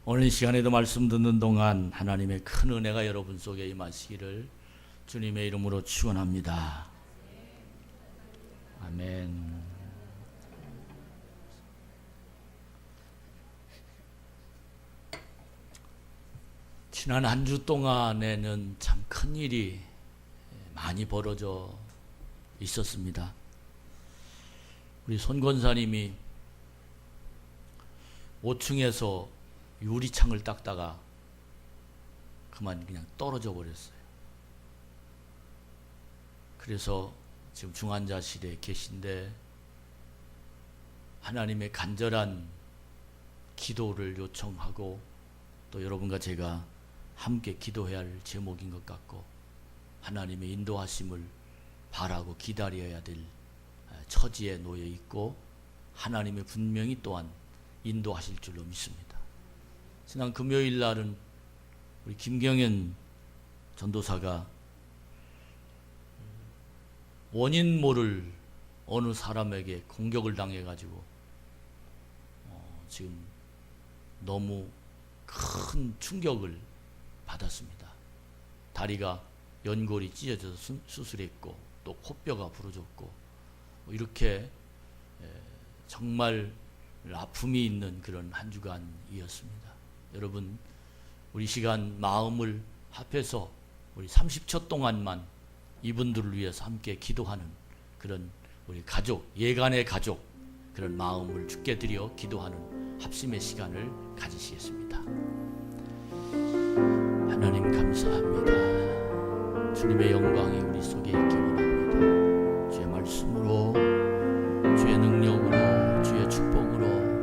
오늘 이 시간에도 말씀 듣는 동안 하나님의 큰 은혜가 여러분 속에 임하시기를 주님의 이름으로 축원합니다. 아멘. 지난 한 주 동안에는 참 큰 일이 많이 벌어져 있었습니다. 우리 손 권사님이 5층에서 유리창을 닦다가 그만 그냥 떨어져 버렸어요. 그래서 지금 중환자실에 계신데 하나님의 간절한 기도를 요청하고 또 여러분과 제가 함께 기도해야 할 제목인 것 같고 하나님의 인도하심을 바라고 기다려야 될 처지에 놓여 있고 하나님의 분명히 또한 인도하실 줄로 믿습니다. 지난 금요일 날은 우리 김경현 전도사가 원인 모를 어느 사람에게 공격을 당해가지고 지금 너무 큰 충격을 받았습니다. 다리가 연골이 찢어져서 수술했고 또 코뼈가 부러졌고 이렇게 정말 아픔이 있는 그런 한 주간이었습니다. 여러분, 우리 시간 마음을 합해서 우리 30초 동안만 이분들을 위해서 함께 기도하는 그런 우리 가족, 예간의 가족 그런 마음을 주께 드려 기도하는 합심의 시간을 가지시겠습니다. 하나님 감사합니다. 주님의 영광이 우리 속에 있기 원합니다. 주의 말씀으로, 주의 능력으로, 주의 축복으로,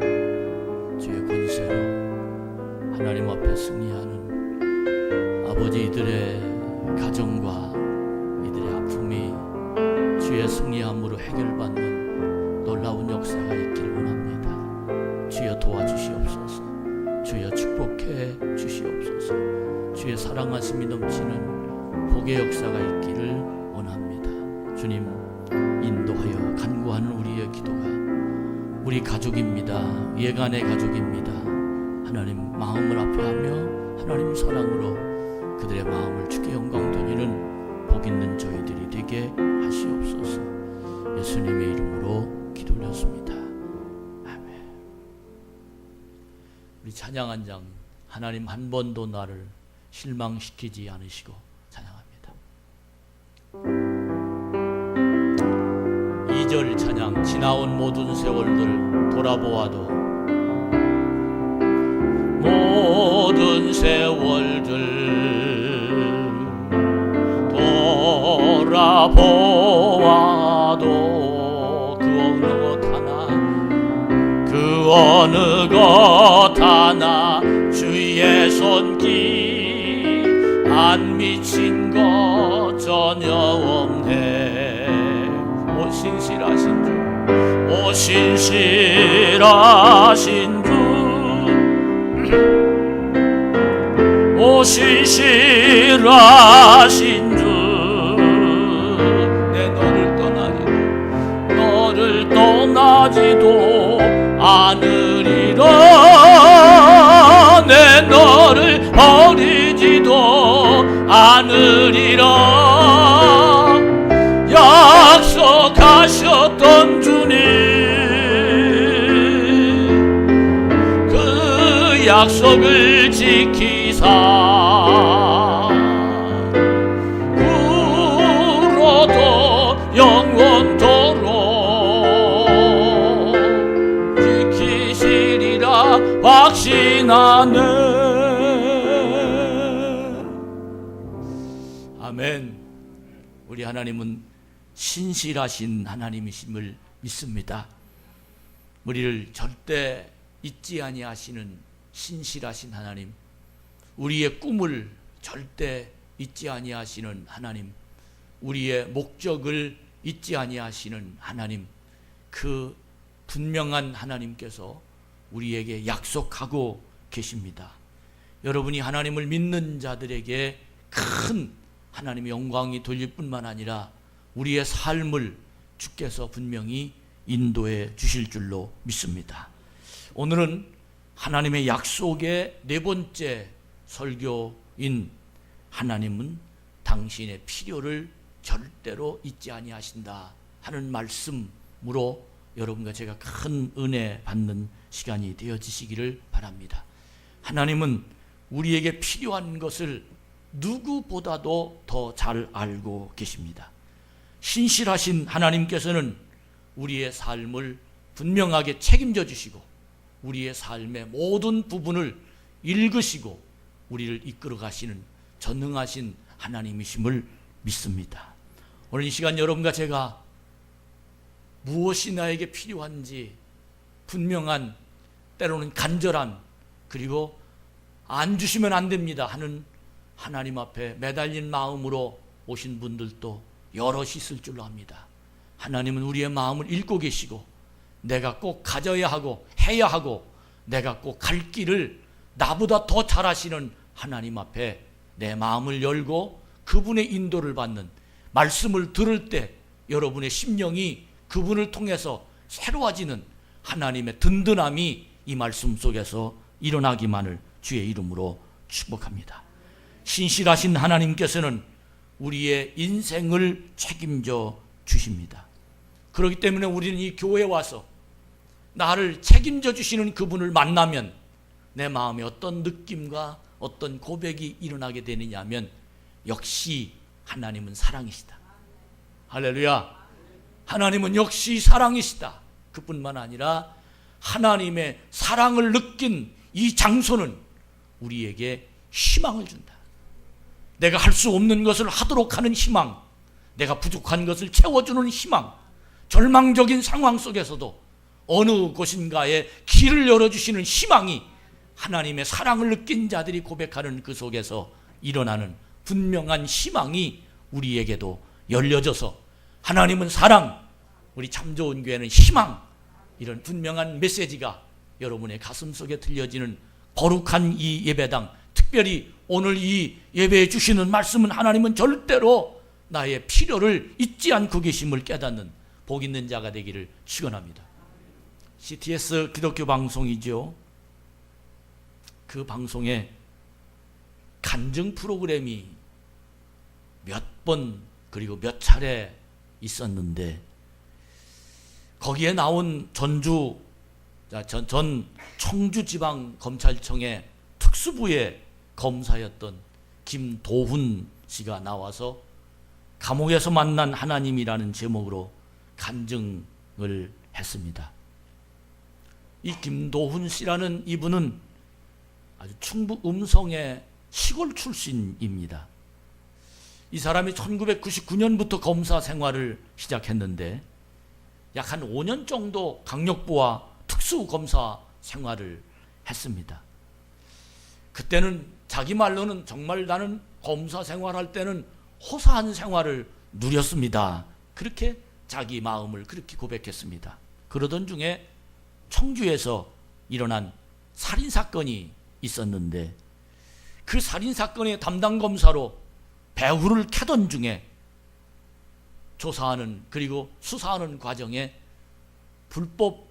주의 권세로 하나님 앞에 승리하는 아버지 이들의 가정과 이들의 아픔이 주의 승리함으로 해결받는 놀라운 역사가 있기를 원합니다. 주여 도와주시옵소서. 주여 축복해 주시옵소서. 주의 사랑하심이 넘치는 복의 역사가 있기를 원합니다. 주님 인도하여 간구하는 우리의 기도가 우리 가족입니다. 예간의 가족입니다. 하나님 마음을 앞에 하며 하나님 사랑으로 그들의 마음을 주께 영광 돌리는 복 있는 저희들이 되게 하시옵소서. 예수님의 이름으로 기도 올렸습니다. 아멘. 우리 찬양 한 장, 하나님 한 번도 나를 실망시키지 않으시고 찬양합니다. 2절 찬양. 지나온 모든 세월들 돌아보아도 모든 세월들 돌아보아도 그 어느 것 하나 주의 손길 안 미친 것 전혀 없네. 오 신실하신 주, 오 신실하신 주, 오 신실하신 주, 내 너를 떠나지도 않으리라. 내 너를 버리지도 않으리라. 약속하셨던 주님, 그 약속을 지키사 불어도 영원토록 지키시리라 확신하네. 아멘. 우리 하나님은 신실하신 하나님이심을 믿습니다. 우리를 절대 잊지 아니하시는 신실하신 하나님, 우리의 꿈을 절대 잊지 아니하시는 하나님, 우리의 목적을 잊지 아니하시는 하나님, 그 분명한 하나님께서 우리에게 약속하고 계십니다. 여러분이 하나님을 믿는 자들에게 큰 하나님의 영광이 돌릴 뿐만 아니라 우리의 삶을 주께서 분명히 인도해 주실 줄로 믿습니다. 오늘은 하나님의 약속의 네 번째 설교인 하나님은 당신의 필요를 절대로 잊지 아니하신다 하는 말씀으로 여러분과 제가 큰 은혜 받는 시간이 되어지시기를 바랍니다. 하나님은 우리에게 필요한 것을 누구보다도 더 잘 알고 계십니다. 신실하신 하나님께서는 우리의 삶을 분명하게 책임져 주시고 우리의 삶의 모든 부분을 읽으시고 우리를 이끌어 가시는 전능하신 하나님이심을 믿습니다. 오늘 이 시간 여러분과 제가 무엇이 나에게 필요한지 분명한, 때로는 간절한, 그리고 안 주시면 안 됩니다 하는 하나님 앞에 매달린 마음으로 오신 분들도 여럿이 있을 줄로 압니다. 하나님은 우리의 마음을 읽고 계시고 내가 꼭 가져야 하고 해야 하고 내가 꼭 갈 길을 나보다 더 잘 아시는 하나님 앞에 내 마음을 열고 그분의 인도를 받는, 말씀을 들을 때 여러분의 심령이 그분을 통해서 새로워지는 하나님의 든든함이 이 말씀 속에서 일어나기만을 주의 이름으로 축복합니다. 신실하신 하나님께서는 우리의 인생을 책임져 주십니다. 그렇기 때문에 우리는 이 교회에 와서 나를 책임져 주시는 그분을 만나면 내 마음에 어떤 느낌과 어떤 고백이 일어나게 되느냐 하면 역시 하나님은 사랑이시다. 할렐루야. 하나님은 역시 사랑이시다. 그뿐만 아니라 하나님의 사랑을 느낀 이 장소는 우리에게 희망을 준다. 내가 할 수 없는 것을 하도록 하는 희망, 내가 부족한 것을 채워주는 희망, 절망적인 상황 속에서도 어느 곳인가에 길을 열어주시는 희망이 하나님의 사랑을 느낀 자들이 고백하는 그 속에서 일어나는 분명한 희망이 우리에게도 열려져서 하나님은 사랑, 우리 참 좋은 교회는 희망, 이런 분명한 메시지가 여러분의 가슴 속에 들려지는 거룩한 이 예배당, 특별히 오늘 이 예배해 주시는 말씀은 하나님은 절대로 나의 필요를 잊지 않고 계심을 깨닫는 복 있는 자가 되기를 축원합니다. CTS 기독교 방송이죠. 그 방송에 간증 프로그램이 몇 번 그리고 몇 차례 있었는데 거기에 나온 전 청주지방검찰청의 특수부의 검사였던 김도훈 씨가 나와서 감옥에서 만난 하나님이라는 제목으로 간증을 했습니다. 이 김도훈 씨라는 이분은 아주 충북 음성의 시골 출신입니다. 이 사람이 1999년부터 검사 생활을 시작했는데 약 한 5년 정도 강력부와 특수검사 생활을 했습니다. 그때는 자기 말로는 정말 나는 검사 생활할 때는 호사한 생활을 누렸습니다. 그렇게 자기 마음을 그렇게 고백했습니다. 그러던 중에 청주에서 일어난 살인사건이 있었는데 그 살인사건의 담당 검사로 배후를 캐던 중에 조사하는 그리고 수사하는 과정에 불법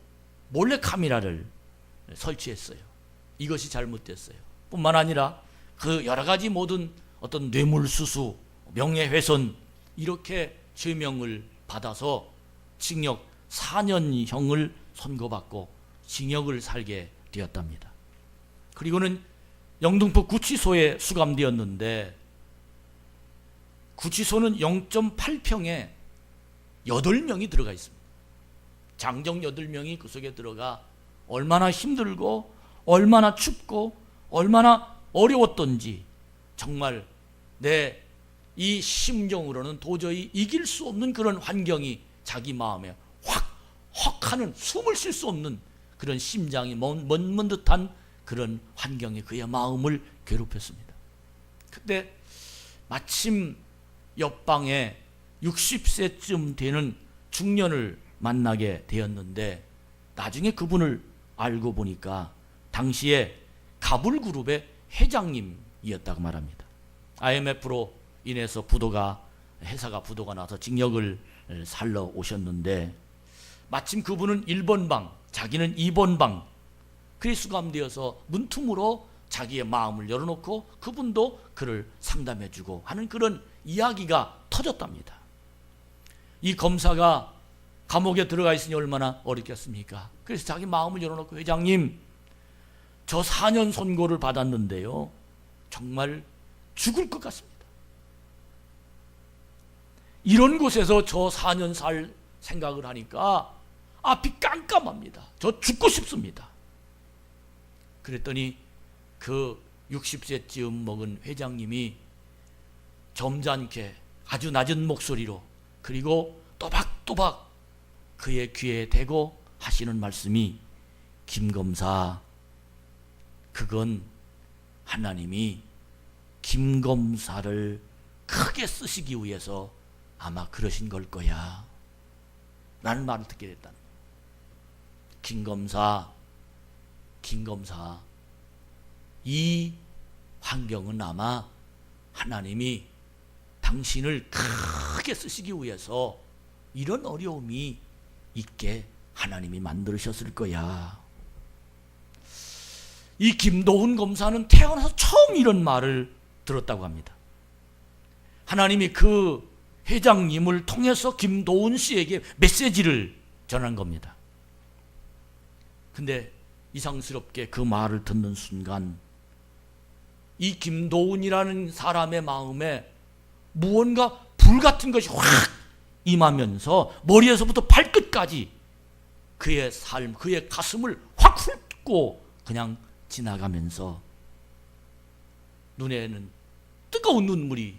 몰래카메라를 설치했어요. 이것이 잘못됐어요. 뿐만 아니라 그 여러 가지 모든 어떤 뇌물수수, 명예훼손 이렇게 죄명을 받아서 징역 4년형을 선고받고 징역을 살게 되었답니다. 그리고는 영등포 구치소에 수감되었는데 구치소는 0.8평에 8명이 들어가 있습니다. 장정 8명이 그 속에 들어가 얼마나 힘들고 얼마나 춥고 얼마나 어려웠던지 정말 내 이 심정으로는 도저히 이길 수 없는 그런 환경이 자기 마음에 확 하는 숨을 쉴 수 없는 그런 심장이 멎는 듯한 그런 환경이 그의 마음을 괴롭혔습니다. 그때 마침 옆방에 60세쯤 되는 중년을 만나게 되었는데 나중에 그분을 알고 보니까 당시에 가불그룹의 회장님이었다고 말합니다. IMF로 인해서 회사가 부도가 나서 징역을 살러 오셨는데 마침 그분은 1번 방, 자기는 2번 방 그리 수감되어서 문틈으로 자기의 마음을 열어놓고 그분도 그를 상담해주고 하는 그런 이야기가 터졌답니다. 이 검사가 감옥에 들어가 있으니 얼마나 어렵겠습니까? 그래서 자기 마음을 열어놓고, 회장님, 저 4년 선고를 받았는데요, 정말 죽을 것 같습니다. 이런 곳에서 저 4년 살 생각을 하니까 앞이 깜깜합니다. 저 죽고 싶습니다. 그랬더니 그 60세쯤 먹은 회장님이 점잖게 아주 낮은 목소리로, 그리고 또박또박 그의 귀에 대고 하시는 말씀이, 김 검사, 그건 하나님이 김 검사를 크게 쓰시기 위해서 아마 그러신 걸 거야 라는 말을 듣게 됐다. 김 검사, 이 환경은 아마 하나님이 당신을 크게 쓰시기 위해서 이런 어려움이 있게 하나님이 만드셨을 거야. 이 김도훈 검사는 태어나서 처음 이런 말을 들었다고 합니다. 하나님이 그 회장님을 통해서 김도훈 씨에게 메시지를 전한 겁니다. 근데 이상스럽게 그 말을 듣는 순간 이 김도훈이라는 사람의 마음에 무언가 불 같은 것이 확 임하면서 머리에서부터 발끝까지 그의 삶, 그의 가슴을 확 훑고 그냥 지나가면서 눈에는 뜨거운 눈물이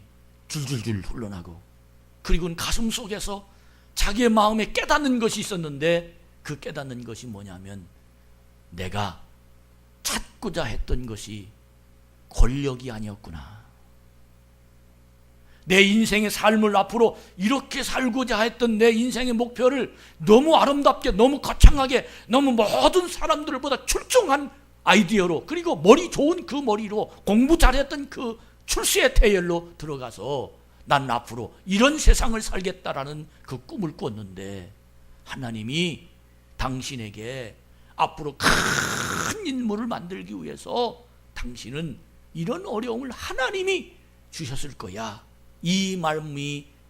줄줄줄 흘러나고, 그리고는 가슴 속에서 자기의 마음에 깨닫는 것이 있었는데, 그 깨닫는 것이 뭐냐면, 내가 찾고자 했던 것이 권력이 아니었구나. 내 인생의 삶을 앞으로 이렇게 살고자 했던 내 인생의 목표를 너무 아름답게, 너무 거창하게, 너무 모든 사람들보다 출중한 아이디어로, 그리고 머리 좋은 그 머리로, 공부 잘했던 그 출세의 태열로 들어가서 난 앞으로 이런 세상을 살겠다라는 그 꿈을 꿨는데, 하나님이 당신에게 앞으로 큰 인물을 만들기 위해서 당신은 이런 어려움을 하나님이 주셨을 거야. 이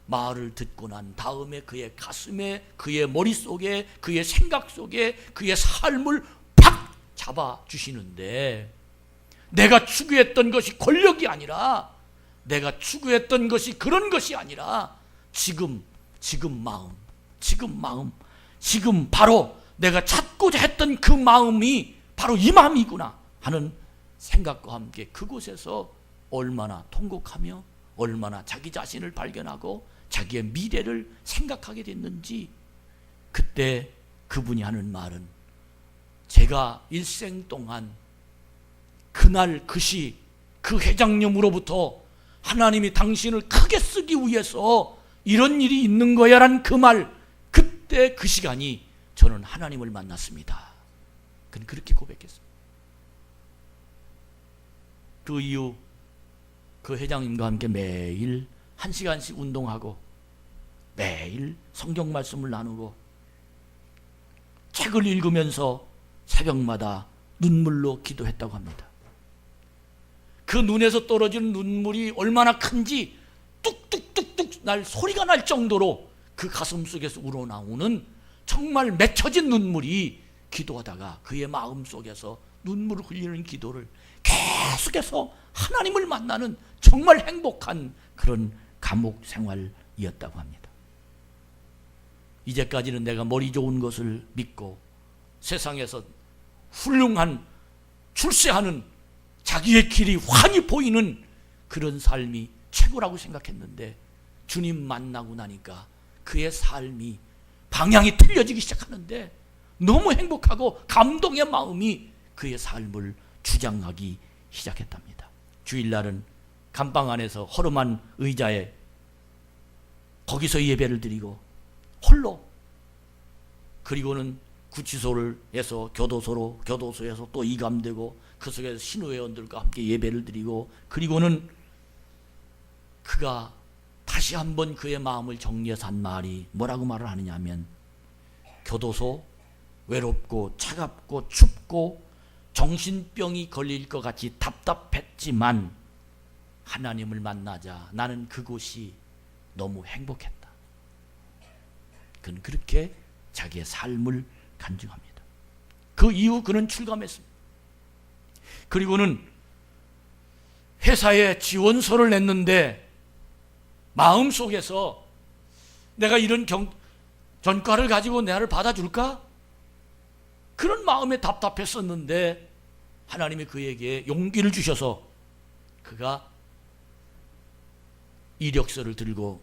말을 듣고 난 다음에 그의 가슴에, 그의 머릿속에, 그의 생각 속에 그의 삶을 팍 잡아주시는데, 내가 추구했던 것이 권력이 아니라, 내가 추구했던 것이 그런 것이 아니라, 지금 마음, 지금 바로 내가 찾고자 했던 그 마음이 바로 이 마음이구나 하는 생각과 함께 그곳에서 얼마나 통곡하며 얼마나 자기 자신을 발견하고 자기의 미래를 생각하게 됐는지, 그때 그분이 하는 말은, 제가 일생 동안 그날 그 시 그 회장님으로부터 하나님이 당신을 크게 쓰기 위해서 이런 일이 있는 거야 라는 그 말, 그때 그 시간이 저는 하나님을 만났습니다. 그는 그렇게 고백했습니다. 그 이후 그 회장님과 함께 매일 1시간씩 운동하고, 매일 성경 말씀을 나누고, 책을 읽으면서 새벽마다 눈물로 기도했다고 합니다. 그 눈에서 떨어지는 눈물이 얼마나 큰지 뚝뚝뚝뚝 소리가 날 정도로 그 가슴 속에서 우러나오는 정말 맺혀진 눈물이, 기도하다가 그의 마음 속에서 눈물을 흘리는 기도를 계속해서 하나님을 만나는 정말 행복한 그런 감옥 생활이었다고 합니다. 이제까지는 내가 머리 좋은 것을 믿고 세상에서 훌륭한 출세하는 자기의 길이 환히 보이는 그런 삶이 최고라고 생각했는데, 주님 만나고 나니까 그의 삶이 방향이 틀려지기 시작하는데 너무 행복하고 감동의 마음이 그의 삶을 주장하기 시작했답니다. 주일날은 감방 안에서 허름한 의자에 거기서 예배를 드리고, 홀로, 그리고는 구치소에서 교도소에서 또 이감되고 그 속에서 신우회원들과 함께 예배를 드리고, 그리고는 그가 다시 한번 그의 마음을 정리해서 한 말이 뭐라고 말을 하느냐 하면, 교도소 외롭고 차갑고 춥고 정신병이 걸릴 것 같이 답답했지만 하나님을 만나자 나는 그곳이 너무 행복했다. 그는 그렇게 자기의 삶을 간증합니다. 그 이후 그는 출감했습니다. 그리고는 회사에 지원서를 냈는데 마음속에서 내가 이런 전과를 가지고 나를 받아줄까? 그런 마음에 답답했었는데 하나님이 그에게 용기를 주셔서 그가 이력서를 들고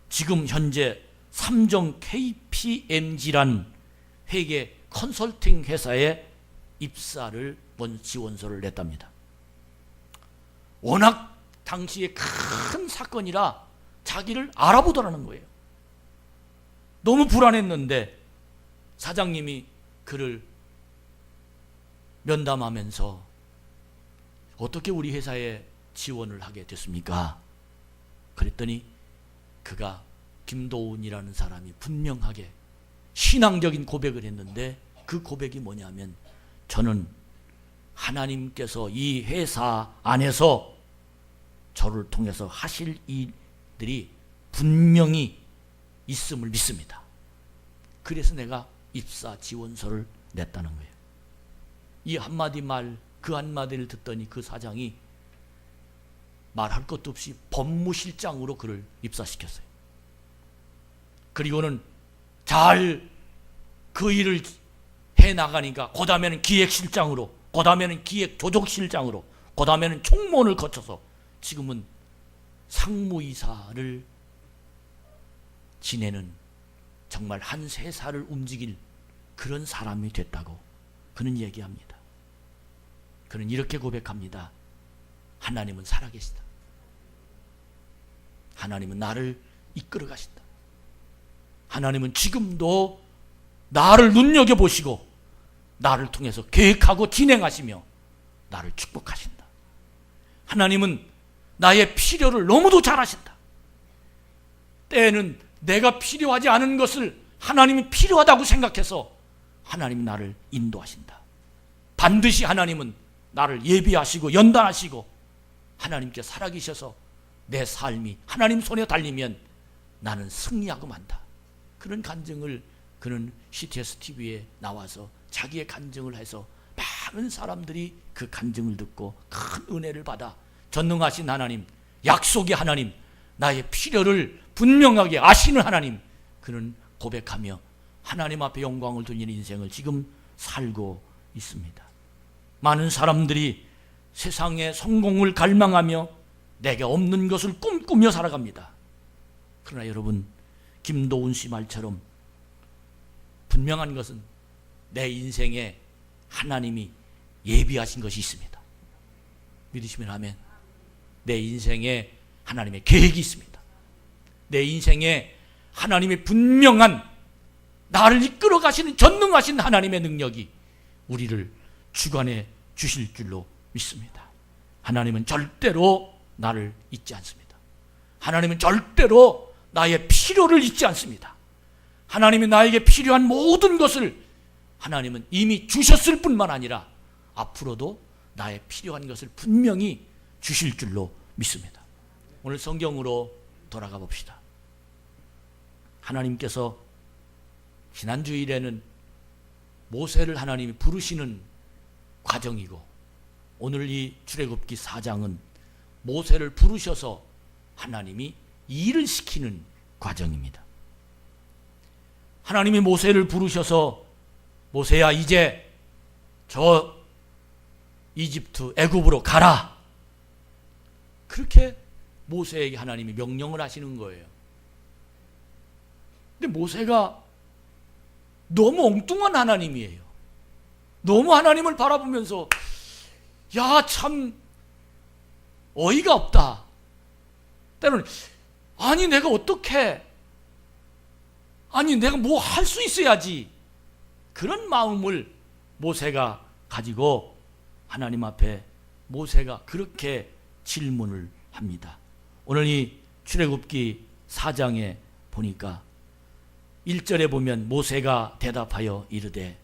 지금 현재 삼정 KPMG란 회계 컨설팅 회사에 입사를 지원서를 냈답니다. 워낙 당시에 큰 사건이라 자기를 알아보더라는 거예요. 너무 불안했는데 사장님이 그를 면담하면서 어떻게 우리 회사에 지원을 하게 됐습니까? 그랬더니 그가 김도훈이라는 사람이 분명하게 신앙적인 고백을 했는데 그 고백이 뭐냐면 저는 하나님께서 이 회사 안에서 저를 통해서 하실 일들이 분명히 있음을 믿습니다. 그래서 내가 입사 지원서를 냈다는 거예요. 이 한마디 말, 그 한마디를 듣더니 그 사장이 말할 것도 없이 법무실장으로 그를 입사시켰어요. 그리고는 잘 그 일을 해나가니까 그 다음에는 기획실장으로, 그 다음에는 기획조정실장으로, 그 다음에는 총무원을 거쳐서 지금은 상무이사를 지내는 정말 한 회사를 움직일 그런 사람이 됐다고 그는 얘기합니다. 그는 이렇게 고백합니다. 하나님은 살아계시다. 하나님은 나를 이끌어 가신다. 하나님은 지금도 나를 눈여겨보시고 나를 통해서 계획하고 진행하시며 나를 축복하신다. 하나님은 나의 필요를 너무도 잘 아신다. 때에는 내가 필요하지 않은 것을 하나님이 필요하다고 생각해서 하나님이 나를 인도하신다. 반드시 하나님은 나를 예비하시고 연단하시고 하나님께 살아계셔서 내 삶이 하나님 손에 달리면 나는 승리하고 만다. 그런 간증을 그는 CTS TV에 나와서 자기의 간증을 해서 많은 사람들이 그 간증을 듣고 큰 은혜를 받아 전능하신 하나님, 약속의 하나님, 나의 필요를 분명하게 아시는 하나님, 그는 고백하며 하나님 앞에 영광을 돌리는 인생을 지금 살고 있습니다. 많은 사람들이 세상의 성공을 갈망하며 내게 없는 것을 꿈꾸며 살아갑니다. 그러나 여러분, 김도훈 씨 말처럼 분명한 것은 내 인생에 하나님이 예비하신 것이 있습니다. 믿으시면 아멘. 내 인생에 하나님의 계획이 있습니다. 내 인생에 하나님의 분명한 나를 이끌어 가시는 전능하신 하나님의 능력이 우리를 주관해 주실 줄로 믿습니다. 하나님은 절대로 나를 잊지 않습니다. 하나님은 절대로 나의 필요를 잊지 않습니다. 하나님이 나에게 필요한 모든 것을 하나님은 이미 주셨을 뿐만 아니라 앞으로도 나의 필요한 것을 분명히 주실 줄로 믿습니다. 오늘 성경으로 돌아가 봅시다. 하나님께서 지난 주일에는 모세를 하나님이 부르시는 과정이고 오늘 이 출애굽기 4장은 모세를 부르셔서 하나님이 일을 시키는 과정입니다. 하나님이 모세를 부르셔서 모세야 이제 저 이집트 애굽으로 가라. 그렇게 모세에게 하나님이 명령을 하시는 거예요. 근데 모세가 너무 엉뚱한 하나님이에요. 너무 하나님을 바라보면서 야, 참 어이가 없다. 때로는 아니 내가 어떻게 아니 내가 뭐 할 수 있어야지. 그런 마음을 모세가 가지고 하나님 앞에 모세가 그렇게 질문을 합니다. 오늘 이 출애굽기 4장에 보니까 1절에 보면 모세가 대답하여 이르되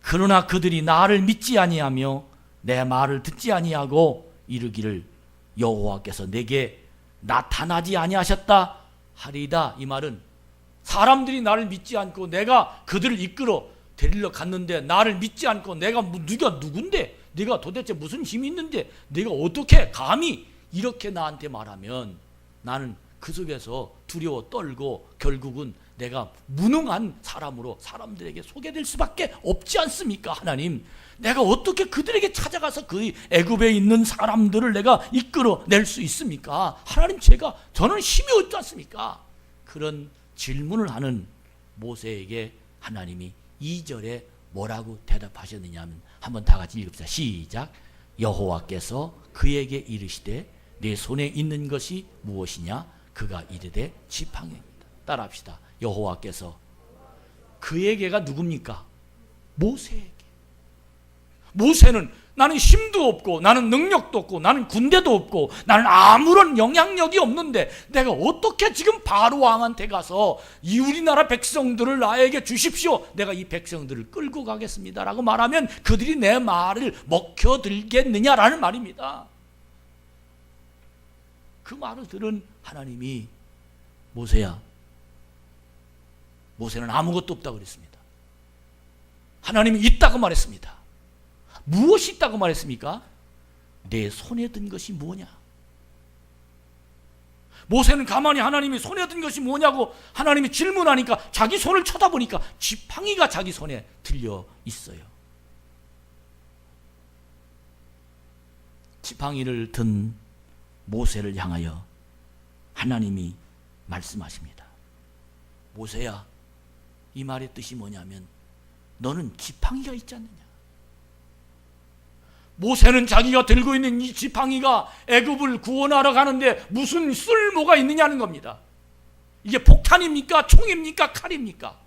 그러나 그들이 나를 믿지 아니하며 내 말을 듣지 아니하고 이르기를 여호와께서 내게 나타나지 아니하셨다 하리이다. 이 말은 사람들이 나를 믿지 않고 내가 그들을 이끌어 데리러 갔는데 나를 믿지 않고 내가 네가 누군데, 네가 도대체 무슨 힘이 있는데, 네가 어떻게 감히 이렇게 나한테 말하면 나는 그 속에서 두려워 떨고 결국은 내가 무능한 사람으로 사람들에게 소개될 수밖에 없지 않습니까? 하나님, 내가 어떻게 그들에게 찾아가서 그 애굽에 있는 사람들을 내가 이끌어낼 수 있습니까? 하나님, 저는 힘이 없지 않습니까? 그런 질문을 하는 모세에게 하나님이 2절에 뭐라고 대답하셨느냐 하면 한번 다 같이 읽읍시다. 시작. 여호와께서 그에게 이르시되 내 손에 있는 것이 무엇이냐? 그가 이르되 지팡이입니다. 따라합시다. 여호와께서 그에게가 누굽니까? 모세에게. 모세는 나는 힘도 없고 나는 능력도 없고 나는 군대도 없고 나는 아무런 영향력이 없는데 내가 어떻게 지금 바로 왕한테 가서 이 우리나라 백성들을 나에게 주십시오, 내가 이 백성들을 끌고 가겠습니다 라고 말하면 그들이 내 말을 먹혀들겠느냐라는 말입니다. 그 말을 들은 하나님이 모세야, 모세는 아무것도 없다고 그랬습니다. 하나님이 있다고 말했습니다. 무엇이 있다고 말했습니까? 내 손에 든 것이 뭐냐? 모세는 가만히 하나님이 손에 든 것이 뭐냐고 하나님이 질문하니까 자기 손을 쳐다보니까 지팡이가 자기 손에 들려 있어요. 지팡이를 든 모세를 향하여 하나님이 말씀하십니다. 모세야, 이 말의 뜻이 뭐냐면 너는 지팡이가 있지 않느냐? 모세는 자기가 들고 있는 이 지팡이가 애굽을 구원하러 가는데 무슨 쓸모가 있느냐는 겁니다. 이게 폭탄입니까? 총입니까? 칼입니까?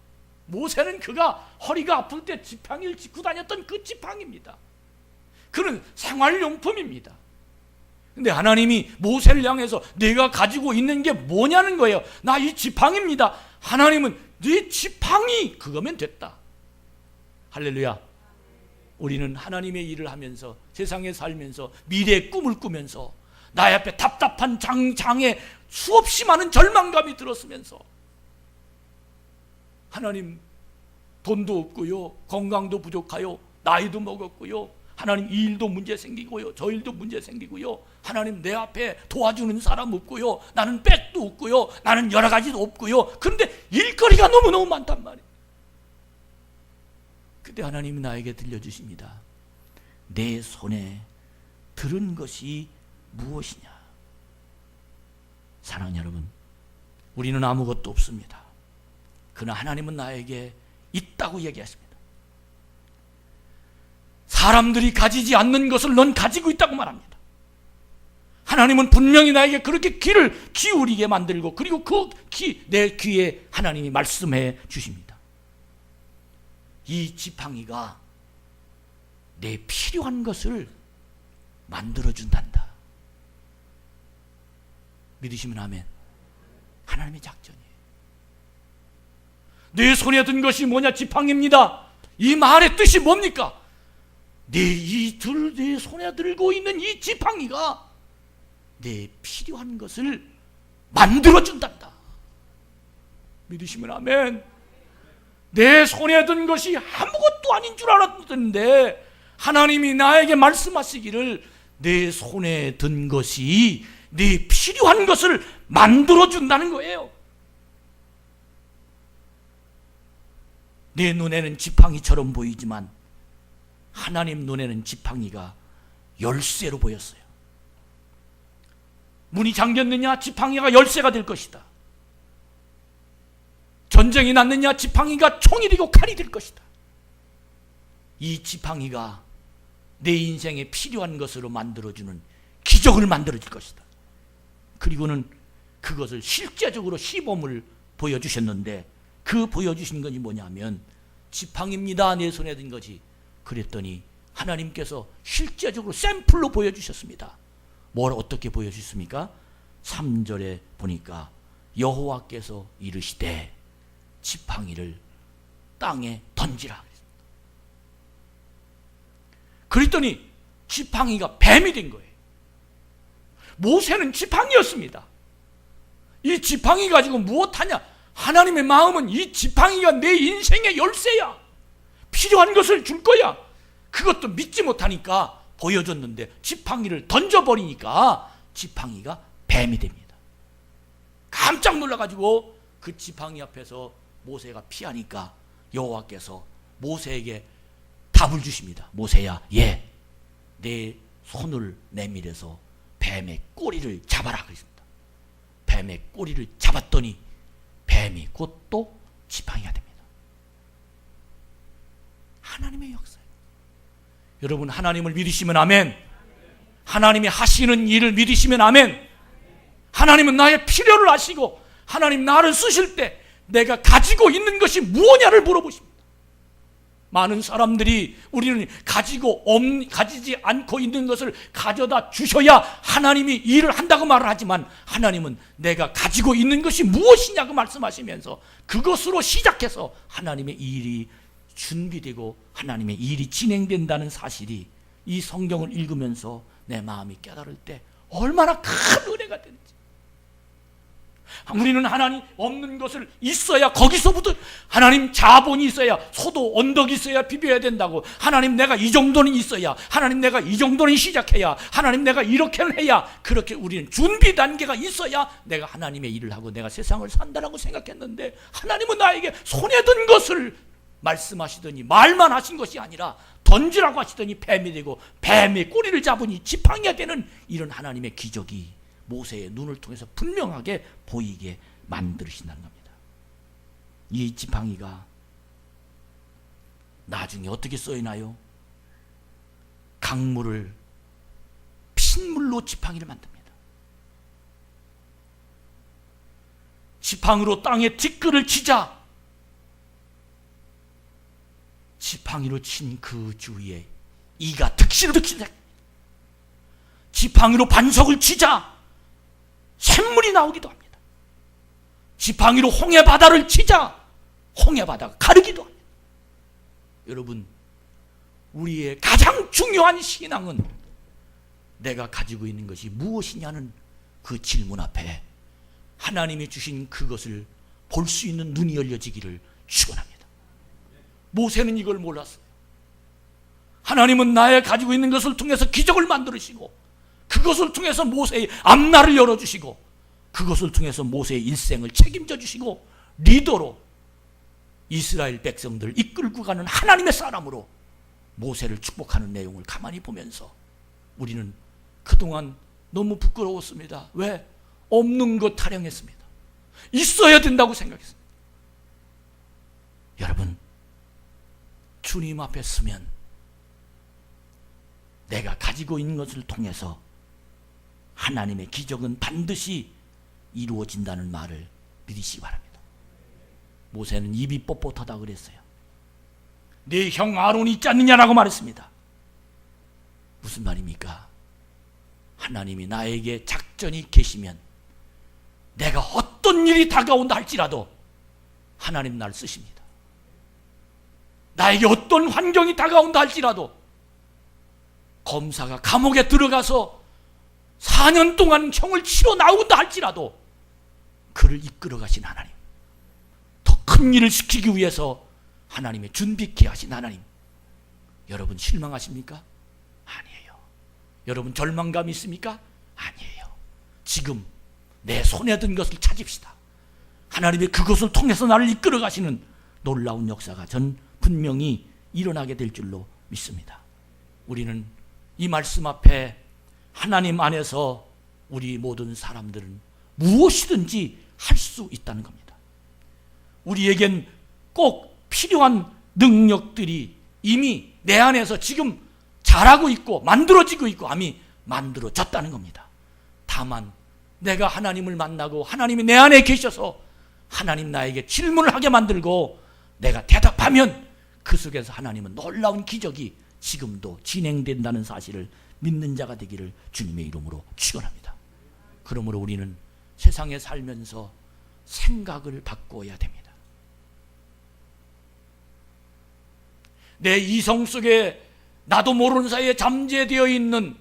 모세는 그가 허리가 아플 때 지팡이를 짚고 다녔던 그 지팡이입니다. 그는 생활용품입니다. 근데 하나님이 모세를 향해서 내가 가지고 있는 게 뭐냐는 거예요. 나 이 지팡이입니다. 하나님은 네 지팡이 그거면 됐다. 할렐루야. 우리는 하나님의 일을 하면서 세상에 살면서 미래의 꿈을 꾸면서 나의 앞에 답답한 장에 수없이 많은 절망감이 들었으면서 하나님, 돈도 없고요, 건강도 부족하요, 나이도 먹었고요, 하나님 이 일도 문제 생기고요, 저 일도 문제 생기고요, 하나님 내 앞에 도와주는 사람 없고요, 나는 백도 없고요, 나는 여러 가지도 없고요. 그런데 일거리가 너무너무 많단 말이에요. 그때 하나님이 나에게 들려주십니다. 내 손에 들은 것이 무엇이냐? 사랑하는 여러분, 우리는 아무것도 없습니다. 그러나 하나님은 나에게 있다고 얘기하십니다. 사람들이 가지지 않는 것을 넌 가지고 있다고 말합니다. 하나님은 분명히 나에게 그렇게 귀를 기울이게 만들고 그리고 내 귀에 하나님이 말씀해 주십니다. 이 지팡이가 내 필요한 것을 만들어준단다. 믿으시면 아멘. 하나님의 작전이에요. 내 손에 든 것이 뭐냐? 지팡이입니다. 이 말의 뜻이 뭡니까? 내 손에 들고 있는 이 지팡이가 내 필요한 것을 만들어준단다. 믿으시면 아멘. 내 손에 든 것이 아무것도 아닌 줄 알았는데 하나님이 나에게 말씀하시기를 내 손에 든 것이 내 필요한 것을 만들어준다는 거예요. 내 눈에는 지팡이처럼 보이지만 하나님 눈에는 지팡이가 열쇠로 보였어요. 문이 잠겼느냐? 지팡이가 열쇠가 될 것이다. 전쟁이 났느냐? 지팡이가 총이 되고 칼이 될 것이다. 이 지팡이가 내 인생에 필요한 것으로 만들어주는 기적을 만들어줄 것이다. 그리고는 그것을 실제적으로 시범을 보여주셨는데 그 보여주신 것이 뭐냐면 지팡이입니다. 내 손에 든 것이. 그랬더니 하나님께서 실제적으로 샘플로 보여주셨습니다. 뭘 어떻게 보여주셨습니까? 3절에 보니까 여호와께서 이르시되 지팡이를 땅에 던지라. 그랬더니 지팡이가 뱀이 된 거예요. 모세는 지팡이였습니다. 이 지팡이 가지고 무엇하냐? 하나님의 마음은 이 지팡이가 내 인생의 열쇠야. 필요한 것을 줄 거야. 그것도 믿지 못하니까 보여줬는데 지팡이를 던져버리니까 지팡이가 뱀이 됩니다. 깜짝 놀라가지고 그 지팡이 앞에서 모세가 피하니까 여호와께서 모세에게 답을 주십니다. 모세야, 내 손을 내밀어서 뱀의 꼬리를 잡아라 그랬습니다. 뱀의 꼬리를 잡았더니 뱀이 곧 또 지팡이가 됩니다. 하나님의 역사예요. 여러분, 하나님을 믿으시면 아멘. 하나님이 하시는 일을 믿으시면 아멘. 하나님은 나의 필요를 아시고 하나님 나를 쓰실 때 내가 가지고 있는 것이 무엇냐를 물어보십니다. 많은 사람들이 우리는 가지지 않고 있는 것을 가져다 주셔야 하나님이 일을 한다고 말을 하지만 하나님은 내가 가지고 있는 것이 무엇이냐고 말씀하시면서 그것으로 시작해서 하나님의 일이 준비되고 하나님의 일이 진행된다는 사실이 이 성경을 읽으면서 내 마음이 깨달을 때 얼마나 큰 은혜가 되는지. 우리는 하나님 없는 것을 있어야 거기서부터 하나님 자본이 있어야 소도 언덕이 있어야 비벼야 된다고. 하나님 내가 이 정도는 있어야, 하나님 내가 이 정도는 시작해야, 하나님 내가 이렇게는 해야, 그렇게 우리는 준비 단계가 있어야 내가 하나님의 일을 하고 내가 세상을 산다라고 생각했는데 하나님은 나에게 손에 든 것을 말씀하시더니 말만 하신 것이 아니라 던지라고 하시더니 뱀이 되고 뱀의 꼬리를 잡으니 지팡이가 되는 이런 하나님의 기적이 모세의 눈을 통해서 분명하게 보이게 만드신다는 겁니다. 이 지팡이가 나중에 어떻게 쓰이나요? 강물을 핏물로 지팡이를 만듭니다. 지팡이로 땅에 티끌을 치자 지팡이로 친 그 주위에 이가 득실득실. 지팡이로 반석을 치자 샘물이 나오기도 합니다. 지팡이로 홍해바다를 치자 홍해바다가 가르기도 합니다. 여러분, 우리의 가장 중요한 신앙은 내가 가지고 있는 것이 무엇이냐는 그 질문 앞에 하나님이 주신 그것을 볼 수 있는 눈이 열려지기를 축원합니다. 모세는 이걸 몰랐어요. 하나님은 나의 가지고 있는 것을 통해서 기적을 만들으시고 그것을 통해서 모세의 앞날을 열어주시고 그것을 통해서 모세의 일생을 책임져 주시고 리더로 이스라엘 백성들을 이끌고 가는 하나님의 사람으로 모세를 축복하는 내용을 가만히 보면서 우리는 그동안 너무 부끄러웠습니다. 왜? 없는 것 타령했습니다. 있어야 된다고 생각했습니다. 여러분, 주님 앞에 서면 내가 가지고 있는 것을 통해서 하나님의 기적은 반드시 이루어진다는 말을 믿으시기 바랍니다. 모세는 입이 뻣뻣하다 그랬어요. 내 형 아론이 있지 않느냐라고 말했습니다. 무슨 말입니까? 하나님이 나에게 작전이 계시면 내가 어떤 일이 다가온다 할지라도 하나님 나를 쓰십니다. 나에게 어떤 환경이 다가온다 할지라도 검사가 감옥에 들어가서 4년 동안 형을 치러 나온다 할지라도 그를 이끌어 가신 하나님, 더 큰 일을 시키기 위해서 하나님의 준비케 하신 하나님. 여러분 실망하십니까? 아니에요. 여러분 절망감이 있습니까? 아니에요. 지금 내 손에 든 것을 찾읍시다. 하나님의 그것을 통해서 나를 이끌어 가시는 놀라운 역사가 전 분명히 일어나게 될 줄로 믿습니다. 우리는 이 말씀 앞에 하나님 안에서 우리 모든 사람들은 무엇이든지 할 수 있다는 겁니다. 우리에겐 꼭 필요한 능력들이 이미 내 안에서 지금 자라고 있고 만들어지고 있고 이미 만들어졌다는 겁니다. 다만 내가 하나님을 만나고 하나님이 내 안에 계셔서 하나님 나에게 질문을 하게 만들고 내가 대답하면 그 속에서 하나님은 놀라운 기적이 지금도 진행된다는 사실을 믿는 자가 되기를 주님의 이름으로 축원합니다. 그러므로 우리는 세상에 살면서 생각을 바꿔야 됩니다. 내 이성 속에 나도 모르는 사이에 잠재되어 있는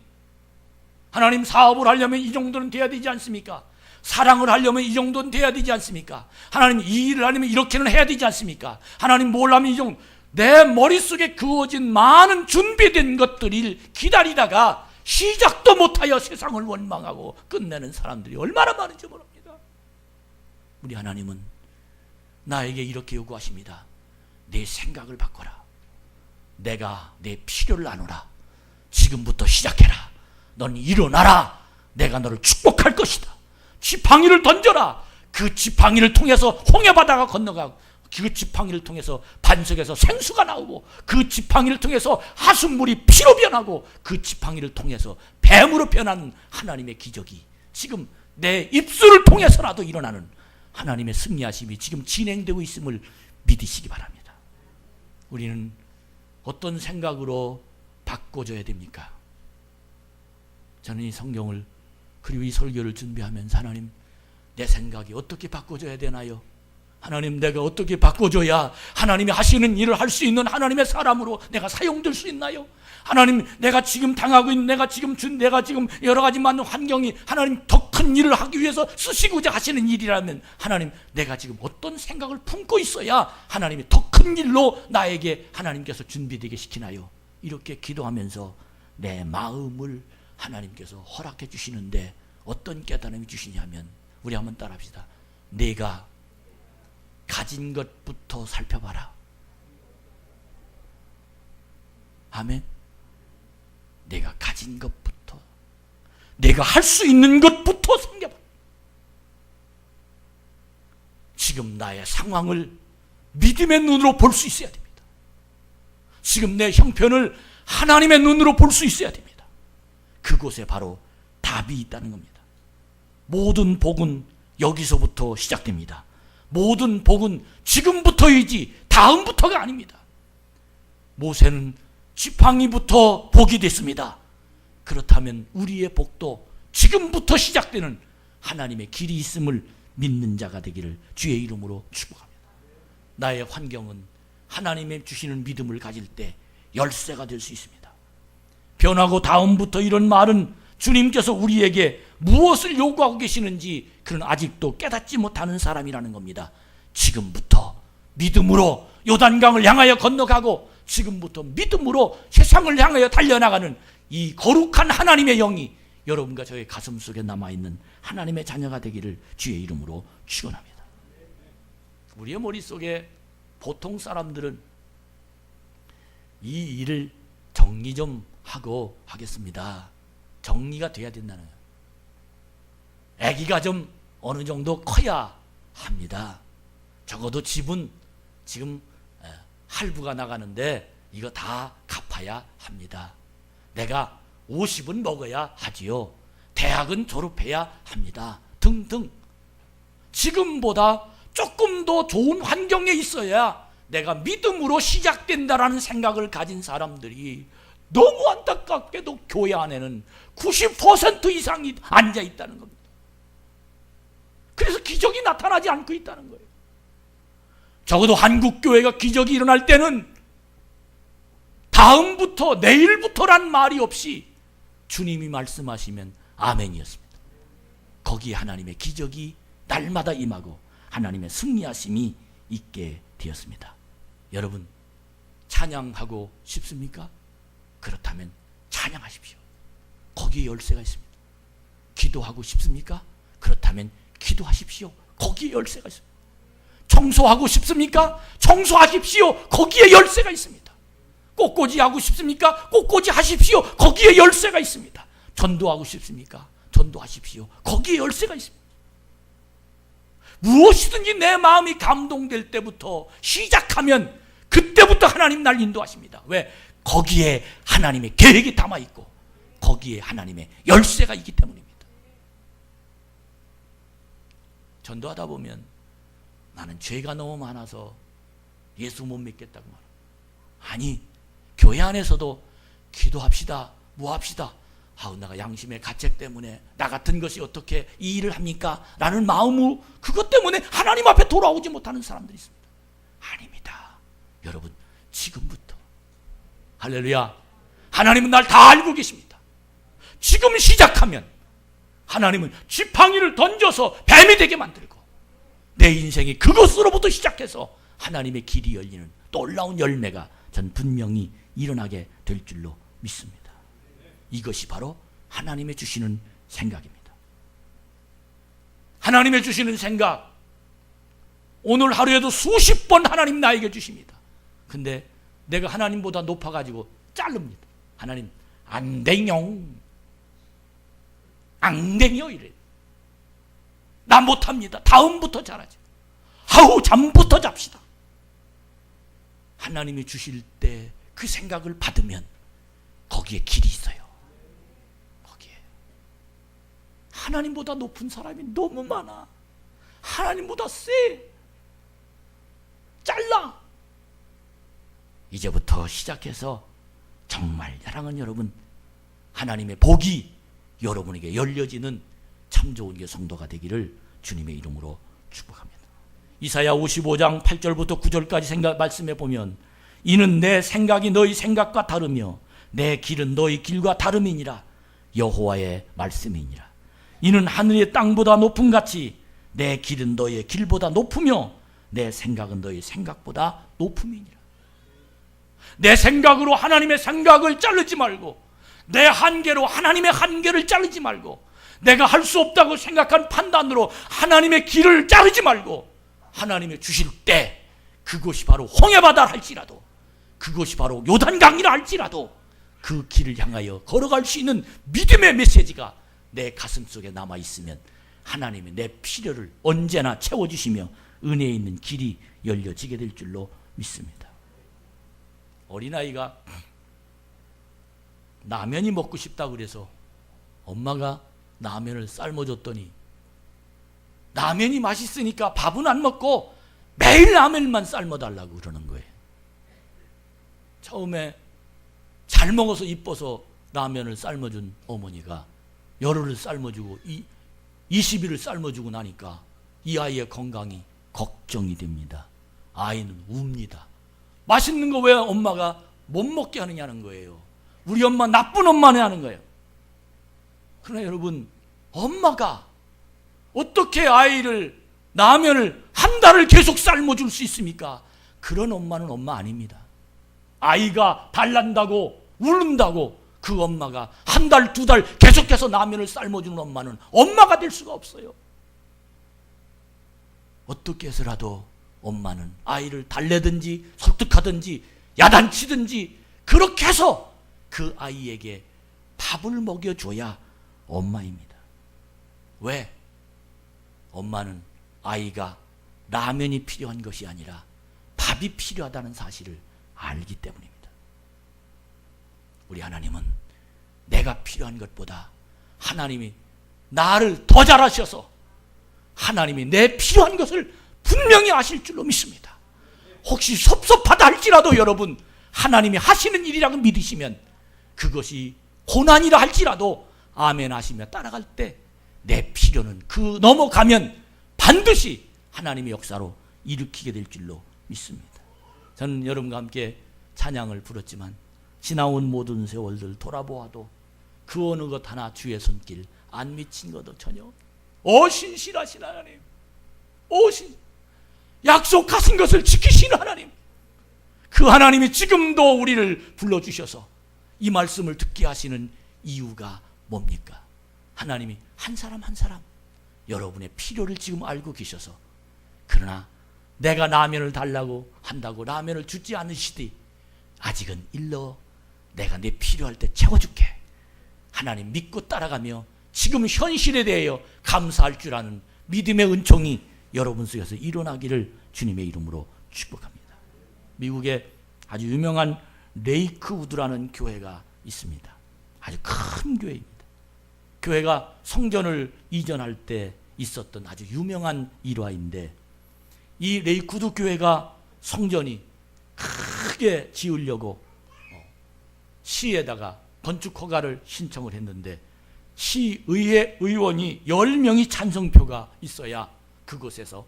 하나님 사업을 하려면 이 정도는 돼야 되지 않습니까? 사랑을 하려면 이 정도는 돼야 되지 않습니까? 하나님 이 일을 하려면 이렇게는 해야 되지 않습니까? 하나님 뭘 하면 이 정도, 내 머릿속에 그어진 많은 준비된 것들을 기다리다가 시작도 못하여 세상을 원망하고 끝내는 사람들이 얼마나 많은지 모릅니다. 우리 하나님은 나에게 이렇게 요구하십니다. 내 생각을 바꿔라. 내가 내 필요를 나누라. 지금부터 시작해라. 넌 일어나라. 내가 너를 축복할 것이다. 지팡이를 던져라. 그 지팡이를 통해서 홍해바다가 건너가고, 그 지팡이를 통해서 반석에서 생수가 나오고, 그 지팡이를 통해서 하숫물이 피로 변하고, 그 지팡이를 통해서 뱀으로 변하는 하나님의 기적이 지금 내 입술을 통해서라도 일어나는 하나님의 승리하심이 지금 진행되고 있음을 믿으시기 바랍니다. 우리는 어떤 생각으로 바꿔줘야 됩니까? 저는 이 성경을 그리고 이 설교를 준비하면서 하나님, 내 생각이 어떻게 바꿔줘야 되나요? 하나님, 내가 어떻게 바꿔줘야 하나님이 하시는 일을 할 수 있는 하나님의 사람으로 내가 사용될 수 있나요? 하나님, 내가 지금 당하고 있는, 내가 지금 여러 가지 많은 환경이 하나님 더 큰 일을 하기 위해서 쓰시고자 하시는 일이라면, 하나님, 내가 지금 어떤 생각을 품고 있어야 하나님이 더 큰 일로 나에게 하나님께서 준비되게 시키나요? 이렇게 기도하면서 내 마음을 하나님께서 허락해 주시는데 어떤 깨달음이 주시냐면, 우리 한번 따라합시다. 내가 가진 것부터 살펴봐라. 아멘. 내가 가진 것부터, 내가 할 수 있는 것부터 생겨봐. 지금 나의 상황을 믿음의 눈으로 볼 수 있어야 됩니다. 지금 내 형편을 하나님의 눈으로 볼 수 있어야 됩니다. 그곳에 바로 답이 있다는 겁니다. 모든 복은 여기서부터 시작됩니다. 모든 복은 지금부터이지 다음부터가 아닙니다. 모세는 지팡이부터 복이 됐습니다. 그렇다면 우리의 복도 지금부터 시작되는 하나님의 길이 있음을 믿는 자가 되기를 주의 이름으로 축복합니다. 나의 환경은 하나님의 주시는 믿음을 가질 때 열쇠가 될 수 있습니다. 변하고 다음부터 이런 말은 주님께서 우리에게 무엇을 요구하고 계시는지 그는 아직도 깨닫지 못하는 사람이라는 겁니다. 지금부터 믿음으로 요단강을 향하여 건너가고, 지금부터 믿음으로 세상을 향하여 달려나가는 이 거룩한 하나님의 영이 여러분과 저의 가슴 속에 남아있는 하나님의 자녀가 되기를 주의 이름으로 축원합니다. 우리의 머릿속에 보통 사람들은 이 일을 정리 좀 하고 하겠습니다. 정리가 돼야 된다는 거예요. 아기가 좀 어느 정도 커야 합니다. 적어도 집은 지금 할부가 나가는데 이거 다 갚아야 합니다. 내가 50은 먹어야 하지요. 대학은 졸업해야 합니다. 등등. 지금보다 조금 더 좋은 환경에 있어야 내가 믿음으로 시작된다라는 생각을 가진 사람들이 너무 안타깝게도 교회 안에는 90% 이상이 앉아 있다는 겁니다. 그래서 기적이 나타나지 않고 있다는 거예요. 적어도 한국 교회가 기적이 일어날 때는 다음부터, 내일부터란 말이 없이 주님이 말씀하시면 아멘이었습니다. 거기에 하나님의 기적이 날마다 임하고 하나님의 승리하심이 있게 되었습니다. 여러분, 찬양하고 싶습니까? 그렇다면 찬양하십시오. 거기에 열쇠가 있습니다. 기도하고 싶습니까? 그렇다면 기도하십시오. 거기에 열쇠가 있습니다. 청소하고 싶습니까? 청소하십시오. 거기에 열쇠가 있습니다. 꽃꽂이 하고 싶습니까? 꽃꽂이 하십시오. 거기에 열쇠가 있습니다. 전도하고 싶습니까? 전도하십시오. 거기에 열쇠가 있습니다. 무엇이든지 내 마음이 감동될 때부터 시작하면 그때부터 하나님 날 인도하십니다. 왜? 거기에 하나님의 계획이 담아있고 거기에 하나님의 열쇠가 있기 때문입니다. 전도하다 보면 나는 죄가 너무 많아서 예수 못 믿겠다고 말합니다. 아니, 교회 안에서도 기도합시다, 뭐 합시다. 아우, 내가 양심의 가책 때문에 나 같은 것이 어떻게 이 일을 합니까? 라는 마음으로 그것 때문에 하나님 앞에 돌아오지 못하는 사람들이 있습니다. 아닙니다. 여러분, 지금부터 할렐루야, 하나님은 날 다 알고 계십니다. 지금 시작하면 하나님은 지팡이를 던져서 뱀이 되게 만들고 내 인생이 그것으로부터 시작해서 하나님의 길이 열리는 놀라운 열매가 전 분명히 일어나게 될 줄로 믿습니다. 이것이 바로 하나님의 주시는 생각입니다. 하나님의 주시는 생각, 오늘 하루에도 수십 번 하나님 나에게 주십니다. 근데 내가 하나님보다 높아가지고 자릅니다. 하나님 안 돼요, 안 돼요 이래. 나 못합니다. 다음부터 잘하죠. 아우 잠부터 잡시다. 하나님이 주실 때 그 생각을 받으면 거기에 길이 있어요. 거기에 하나님보다 높은 사람이 너무 많아. 하나님보다 세. 잘라. 이제부터 시작해서 정말 사랑하는 여러분, 하나님의 복이 여러분에게 열려지는 참 좋은 성도가 되기를 주님의 이름으로 축복합니다. 이사야 55장 8절부터 9절까지 말씀해 보면, 이는 내 생각이 너희 생각과 다르며 내 길은 너희 길과 다름이니라. 여호와의 말씀이니라. 이는 하늘의 땅보다 높음 같이 내 길은 너희의 길보다 높으며 내 생각은 너희 생각보다 높음이니라. 내 생각으로 하나님의 생각을 자르지 말고, 내 한계로 하나님의 한계를 자르지 말고, 내가 할 수 없다고 생각한 판단으로 하나님의 길을 자르지 말고, 하나님의 주실 때 그것이 바로 홍해바다라 할지라도, 그것이 바로 요단강이라 할지라도 그 길을 향하여 걸어갈 수 있는 믿음의 메시지가 내 가슴 속에 남아있으면 하나님이 내 필요를 언제나 채워주시며 은혜에 있는 길이 열려지게 될 줄로 믿습니다. 어린아이가 라면이 먹고 싶다고 그래서 엄마가 라면을 삶아줬더니 라면이 맛있으니까 밥은 안 먹고 매일 라면만 삶아달라고 그러는 거예요. 처음에 잘 먹어서 이뻐서 라면을 삶아준 어머니가 열흘을 삶아주고 20일을 삶아주고 나니까 이 아이의 건강이 걱정이 됩니다. 아이는 웁니다. 맛있는 거 왜 엄마가 못 먹게 하느냐는 거예요. 우리 엄마 나쁜 엄마네 하는 거예요. 그러나 여러분, 엄마가 어떻게 아이를 라면을 한 달을 계속 삶아줄 수 있습니까? 그런 엄마는 엄마 아닙니다. 아이가 달란다고 울른다고 그 엄마가 한 달, 두 달 계속해서 라면을 삶아주는 엄마는 엄마가 될 수가 없어요. 어떻게 해서라도 엄마는 아이를 달래든지 설득하든지 야단치든지 그렇게 해서 그 아이에게 밥을 먹여줘야 엄마입니다. 왜? 엄마는 아이가 라면이 필요한 것이 아니라 밥이 필요하다는 사실을 알기 때문입니다. 우리 하나님은 내가 필요한 것보다 하나님이 나를 더 잘하셔서 하나님이 내 필요한 것을 분명히 아실 줄로 믿습니다. 혹시 섭섭하다 할지라도 여러분, 하나님이 하시는 일이라고 믿으시면 그것이 고난이라 할지라도 아멘 하시며 따라갈 때 내 필요는 그 넘어가면 반드시 하나님의 역사로 일으키게 될 줄로 믿습니다. 저는 여러분과 함께 찬양을 부르지만 지나온 모든 세월들 돌아보아도 그 어느 것 하나 주의 손길 안 미친 것도 전혀. 신실하신 하나님, 약속하신 것을 지키시는 하나님, 그 하나님이 지금도 우리를 불러주셔서 이 말씀을 듣게 하시는 이유가 뭡니까? 하나님이 한 사람 한 사람 여러분의 필요를 지금 알고 계셔서, 그러나 내가 라면을 달라고 한다고 라면을 주지 않으시되 아직은 일러 내가 내 필요할 때 채워줄게. 하나님 믿고 따라가며 지금 현실에 대하여 감사할 줄 아는 믿음의 은총이 여러분 속에서 일어나기를 주님의 이름으로 축복합니다. 미국에 아주 유명한 레이크우드라는 교회가 있습니다. 아주 큰 교회입니다. 교회가 성전을 이전할 때 있었던 아주 유명한 일화인데, 이 레이크우드 교회가 성전이 크게 지으려고 시에다가 건축 허가를 신청을 했는데 시의회 의원이 10명이 찬성표가 있어야 그곳에서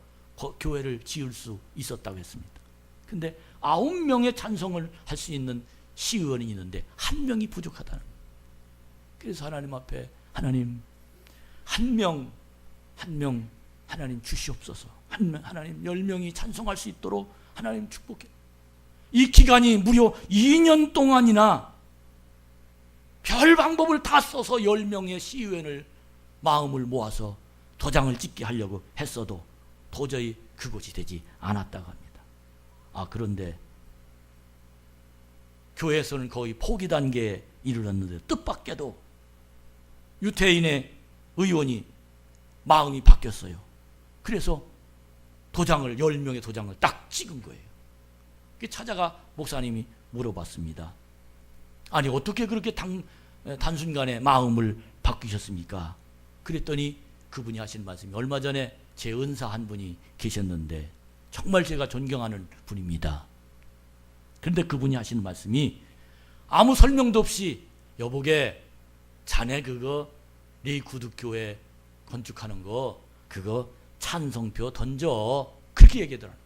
교회를 지을 수 있었다고 했습니다. 근데 9명의 찬성을 할 수 있는 시의원이 있는데 한 명이 부족하다는 거예요. 그래서 하나님 앞에 하나님 한 명 하나님 주시옵소서. 하나님 10명이 찬송할 수 있도록 하나님 축복해. 이 기간이 무려 2년 동안이나 별 방법을 다 써서 10명의 시의원을 마음을 모아서 도장을 찍게 하려고 했어도 도저히 그것이 되지 않았다고 합니다. 그런데 교회에서는 거의 포기 단계에 이르렀는데 뜻밖에도 유태인의 의원이 마음이 바뀌었어요. 그래서 도장을 10명의 도장을 딱 찍은 거예요. 찾아가 목사님이 물어봤습니다. 아니 어떻게 그렇게 단순간에 마음을 바꾸셨습니까? 그랬더니 그분이 하신 말씀이 얼마 전에 제 은사 한 분이 계셨는데 정말 제가 존경하는 분입니다. 그런데 그분이 하시는 말씀이 아무 설명도 없이 여보게 자네 그거 리구두교회 건축하는 거 그거 찬성표 던져 그렇게 얘기하더라고요.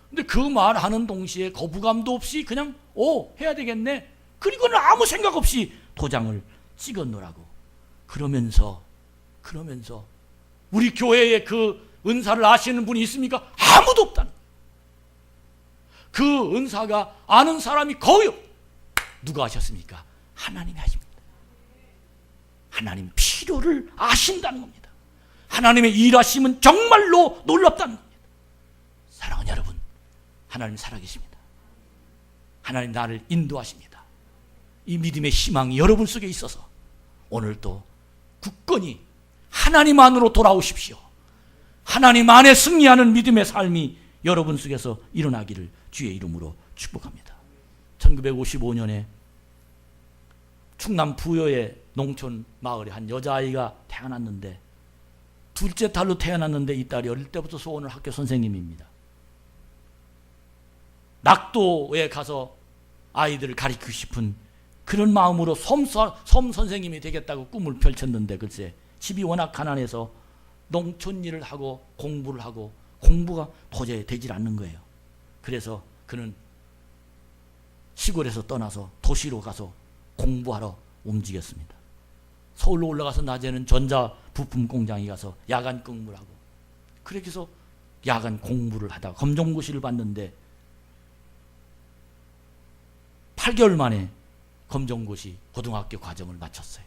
근데 그 말하는 동시에 거부감도 없이 그냥 해야 되겠네. 그리고는 아무 생각 없이 도장을 찍어놓으라고. 그러면서 우리 교회에 그 은사를 아시는 분이 있습니까? 아무도 없다는 거예요. 그 은사가 아는 사람이 거의 없어요. 누가 하셨습니까? 하나님이 하십니다. 하나님 필요를 아신다는 겁니다. 하나님의 일하심은 정말로 놀랍다는 겁니다. 사랑하는 여러분, 하나님 살아계십니다. 하나님 나를 인도하십니다. 이 믿음의 희망이 여러분 속에 있어서 오늘도 굳건히 하나님 안으로 돌아오십시오. 하나님 안에 승리하는 믿음의 삶이 여러분 속에서 일어나기를 주의 이름으로 축복합니다. 1955년에 충남 부여의 농촌 마을에 한 여자아이가 태어났는데 둘째 딸로 태어났는데 이 딸이 어릴 때부터 소원을 학교 선생님입니다. 낙도에 가서 아이들을 가르치고 싶은 그런 마음으로 섬 선생님이 되겠다고 꿈을 펼쳤는데 글쎄 집이 워낙 가난해서 농촌 일을 하고 공부를 하고 공부가 도저히 되질 않는 거예요. 그래서 그는 시골에서 떠나서 도시로 가서 공부하러 움직였습니다. 서울로 올라가서 낮에는 전자 부품 공장에 가서 야간 근무를 하고 그렇게 해서 야간 공부를 하다가 검정고시를 봤는데 8개월 만에 검정고시 고등학교 과정을 마쳤어요.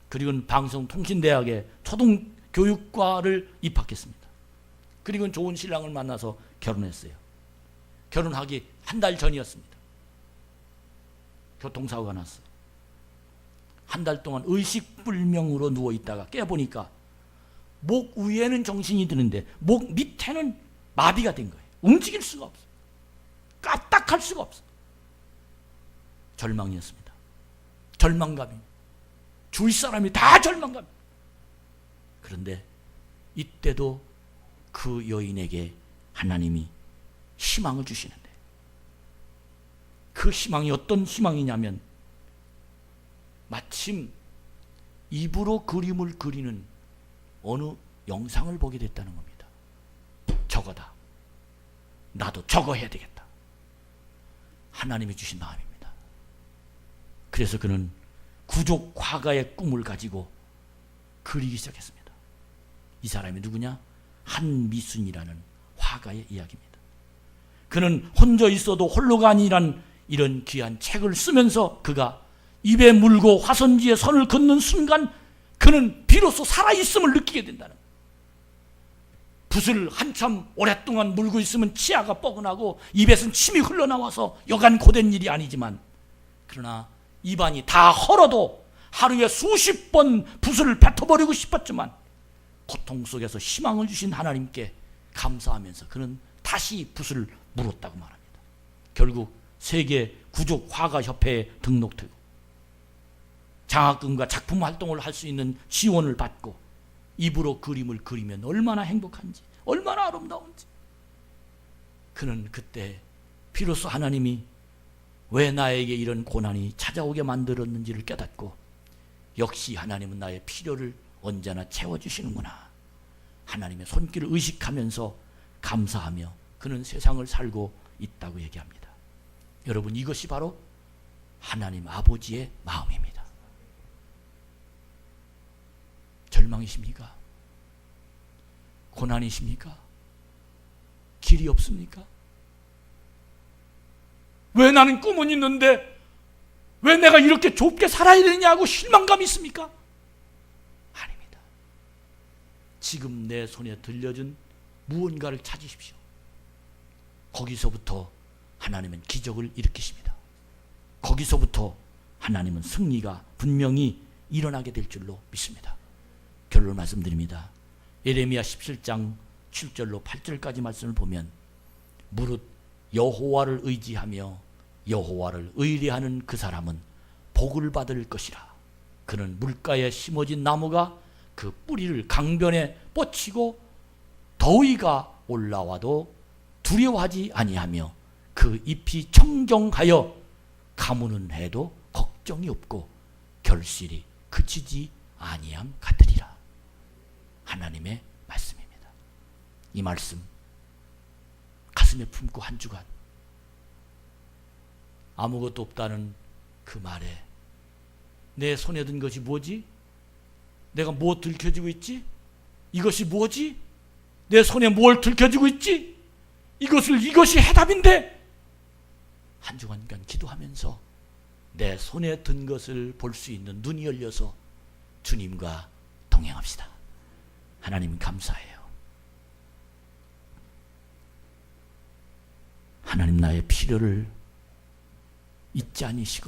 그리고는 방송통신대학의 초등교육과를 입학했습니다. 그리고는 좋은 신랑을 만나서 결혼했어요. 결혼하기 한 달 전이었습니다. 교통사고가 났어요. 한 달 동안 의식불명으로 누워있다가 깨보니까 목 위에는 정신이 드는데 목 밑에는 마비가 된 거예요. 움직일 수가 없어요. 까딱할 수가 없어요. 절망이었습니다. 절망감이. 주위 사람이 다 절망감. 그런데 이때도 그 여인에게 하나님이 희망을 주시는데 그 희망이 어떤 희망이냐면 마침 입으로 그림을 그리는 어느 영상을 보게 됐다는 겁니다. 저거다. 나도 저거 해야 되겠다. 하나님이 주신 마음입니다. 그래서 그는 구족 화가의 꿈을 가지고 그리기 시작했습니다. 이 사람이 누구냐? 한미순이라는 화가의 이야기입니다. 그는 혼자 있어도 홀로가 아니란 이런 귀한 책을 쓰면서 그가 입에 물고 화선지에 선을 긋는 순간 그는 비로소 살아있음을 느끼게 된다는 거예요. 붓을 한참 오랫동안 물고 있으면 치아가 뻐근하고 입에서는 침이 흘러나와서 여간 고된 일이 아니지만 그러나 입안이 다 헐어도 하루에 수십 번 붓을 뱉어버리고 싶었지만 고통 속에서 희망을 주신 하나님께 감사하면서 그는 다시 붓을 물었다고 말합니다. 결국 세계 구족 화가 협회에 등록되고 장학금과 작품 활동을 할 수 있는 지원을 받고 입으로 그림을 그리면 얼마나 행복한지 얼마나 아름다운지 그는 그때 비로소 하나님이 왜 나에게 이런 고난이 찾아오게 만들었는지를 깨닫고 역시 하나님은 나의 필요를 언제나 채워주시는구나. 하나님의 손길을 의식하면서 감사하며 그는 세상을 살고 있다고 얘기합니다. 여러분, 이것이 바로 하나님 아버지의 마음입니다. 절망이십니까? 고난이십니까? 길이 없습니까? 왜 나는 꿈은 있는데 왜 내가 이렇게 좁게 살아야 되냐고 실망감이 있습니까? 아닙니다. 지금 내 손에 들려준 무언가를 찾으십시오. 거기서부터 하나님은 기적을 일으키십니다. 거기서부터 하나님은 승리가 분명히 일어나게 될 줄로 믿습니다. 결론 말씀드립니다. 예레미야 17장 7절로 8절까지 말씀을 보면 무릇 여호와를 의지하며 여호와를 의뢰하는 그 사람은 복을 받을 것이라. 그는 물가에 심어진 나무가 그 뿌리를 강변에 뻗치고 더위가 올라와도 두려워하지 아니하며 그 잎이 청정하여 가무는 해도 걱정이 없고 결실이 그치지 아니함 같으리라. 하나님의 말씀입니다. 이 말씀 가슴에 품고 한 주간 아무것도 없다는 그 말에 내 손에 든 것이 뭐지? 내가 뭐 들켜지고 있지? 이것이 뭐지? 내 손에 뭘 들켜지고 있지? 이것이 해답인데? 한 주간간 기도하면서 내 손에 든 것을 볼 수 있는 눈이 열려서 주님과 동행합시다. 하나님 감사해요. 하나님 나의 필요를 잊지 않으시고